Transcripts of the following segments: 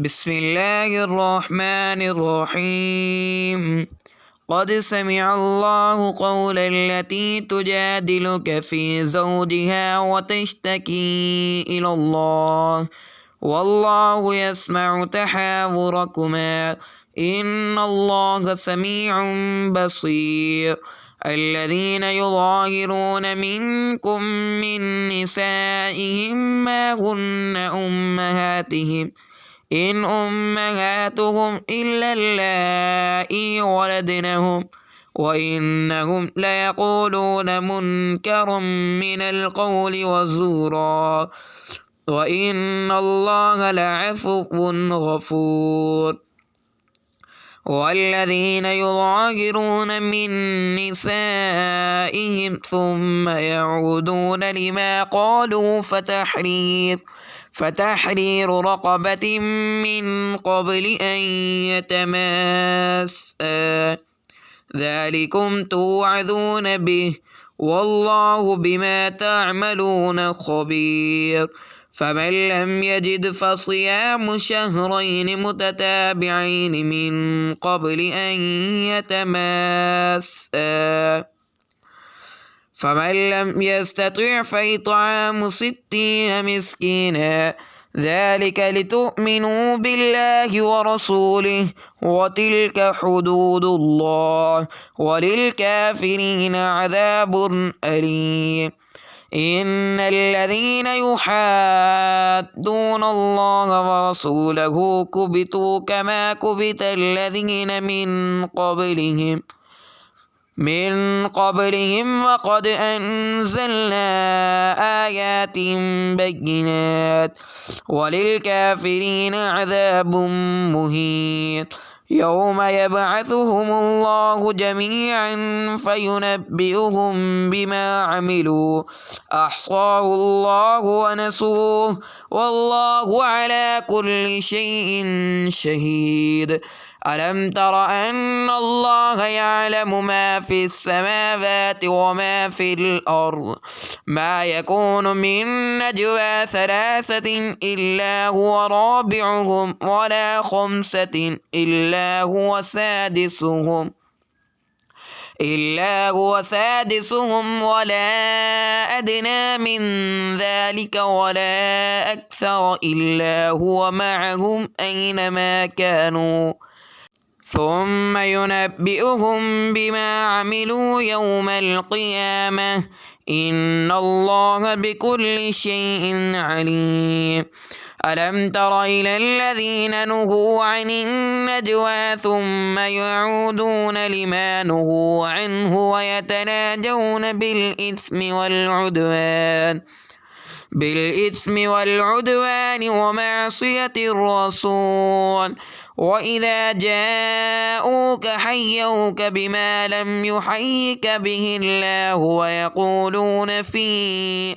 بسم الله الرحمن الرحيم. قد سمع الله قول التي تجادلك في زوجها وتشتكي إلى الله والله يسمع تحاوركما إن الله سميع بصير. الذين يظاهرون منكم من نسائهم ما هن أمهاتهم إن أمهاتهم إلا اللائي ولدنهم وإنهم ليقولون منكرا من القول وزورا وإن الله لعفو غفور. والذين يظاهرون من نسائهم ثم يعودون لما قالوا فتحرير رقبة من قبل أن يتماسا ذلكم توعظون به والله بما تعملون خبير. فمن لم يجد فصيام شهرين متتابعين من قبل أن يتماسا فمن لم يستطع فإطعام 60 مسكينا ذلك لتؤمنوا بالله ورسوله وتلك حدود الله وللكافرين عذاب أليم. إن الذين يحادون الله ورسوله كبتوا كما كبت الذين من قبلهم وقد أنزلنا آيات بينات وللكافرين عذاب مهين. يوم يبعثهم الله جميعا فينبئهم بما عملوا أحصاه الله ونسوه والله على كل شيء شهيد. ألم تر أن الله يعلم ما في السماوات وما في الأرض ما يكون من نجوى 3 إلا هو رابعهم ولا 5 إلا هو سادسهم ولا أدنى من ذلك ولا أكثر إلا هو معهم أينما كانوا ثم ينبئهم بما عملوا يوم القيامة إن الله بكل شيء عليم. ألم تر إلى الذين نهوا عن النجوى ثم يعودون لما نهوا عنه ويتناجون بالإثم والعدوان ومعصية الرسول وإذا جاءوك حيوك بما لم يحيك به الله ويقولون في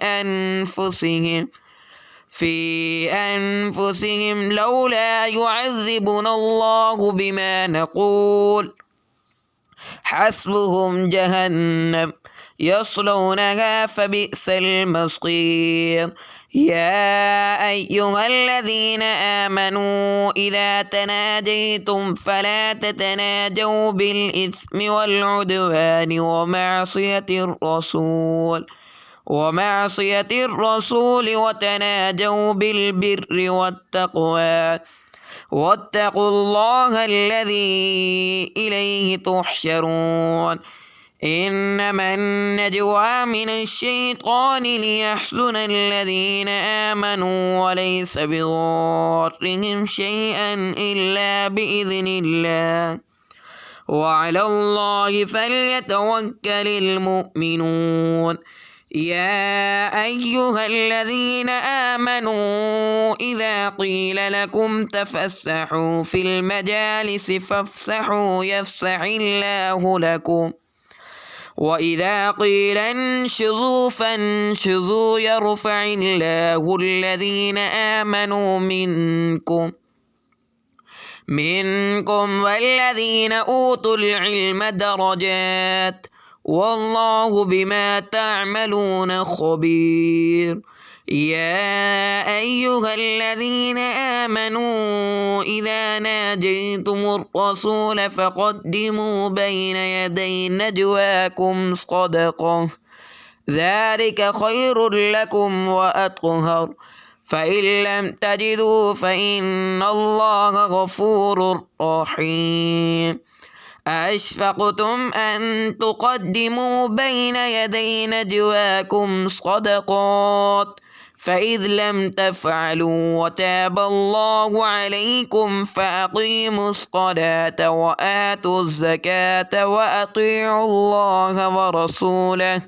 أنفسهم لولا يعذبنا الله بما نقول حسبهم جهنم يصلونها فبئس المصير. يا أيها الذين آمنوا إذا تناجيتم فلا تتناجوا بالإثم والعدوان ومعصية الرسول وتناجوا بالبر والتقوى واتقوا الله الذي إليه تحشرون. إنما النجوى من الشيطان ليحزن الذين آمنوا وليس بضارهم شيئا إلا بإذن الله وعلى الله فليتوكل المؤمنون. يا أيها الذين آمنوا إذا قيل لكم تفسحوا في المجالس فافسحوا يفسح الله لكم وإذا قيل انشزوا فانشزوا يرفع الله الذين آمنوا منكم والذين أوتوا العلم درجات والله بما تعملون خبير. يا أيها الذين آمنوا إذا ناجيتم الرسول فقدموا بين يدي نجواكم صدقة ذلك خير لكم وأطهر فإن لم تجدوا فإن الله غفور رحيم أأشفقتم أن تقدموا بين يدي نجواكم صدقات فإذ لم تفعلوا وتاب الله عليكم فأقيموا الصلاة وآتوا الزكاة وأطيعوا الله ورسوله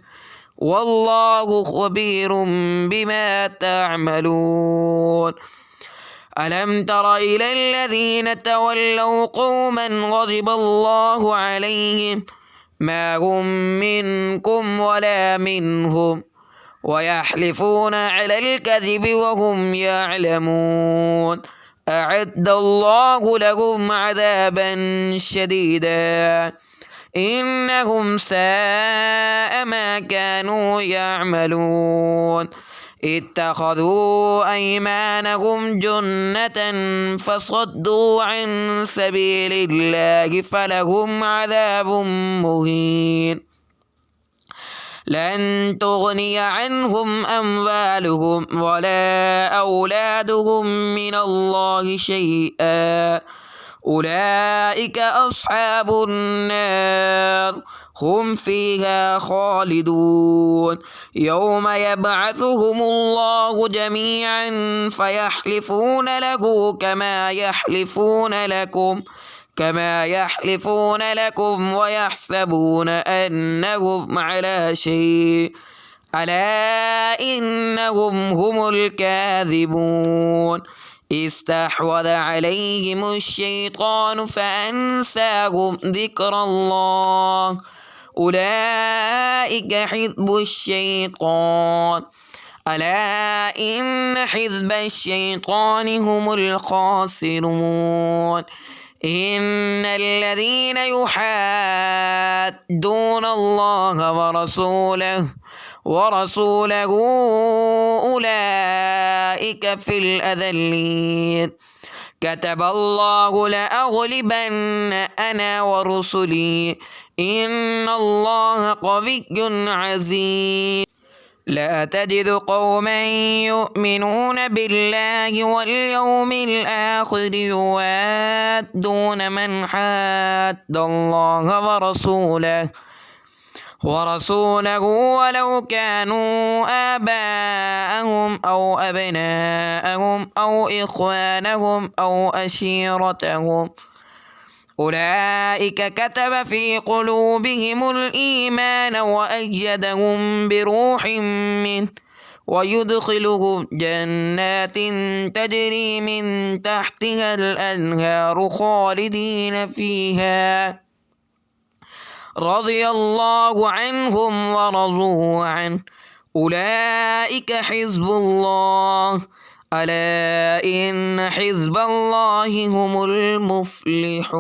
والله خبير بما تعملون ألم تر إلى الذين تولوا قوما غضب الله عليهم ما هم منكم ولا منهم ويحلفون على الكذب وهم يعلمون أعد الله لهم عذابا شديدا إنهم ساء ما كانوا يعملون اتخذوا أيمانهم جنة فصدوا عن سبيل الله فلهم عذاب مهين لن تغني عنهم أموالهم ولا أولادهم من الله شيئا أولئك أصحاب النار هم فيها خالدون يوم يبعثهم الله جميعا فيحلفون له كما يحلفون لكم ويحسبون أنهم على شيء ألا إنهم هم الكاذبون استحوذ عليهم الشيطان فأنساهم ذكر الله أولئك حزب الشيطان ألا إن حزب الشيطان هم الخاسرون إن الذين يحادون الله ورسوله أولئك في الأذلين كتب الله لأغلبن أنا ورسلي إن الله قوي عزيز لا تجد قوما يؤمنون بالله واليوم الآخر يوادون من حاد الله ورسوله ولو كانوا آباءهم أو أبناءهم أو إخوانهم أو أشيرتهم أولئك كتب في قلوبهم الإيمان وأيدهم بروح منه ويدخلهم جنات تجري من تحتها الأنهار خالدين فيها رضي الله عنهم ورضوا عنه أولئك حزب الله ألا إن حزب الله هم المفلحون.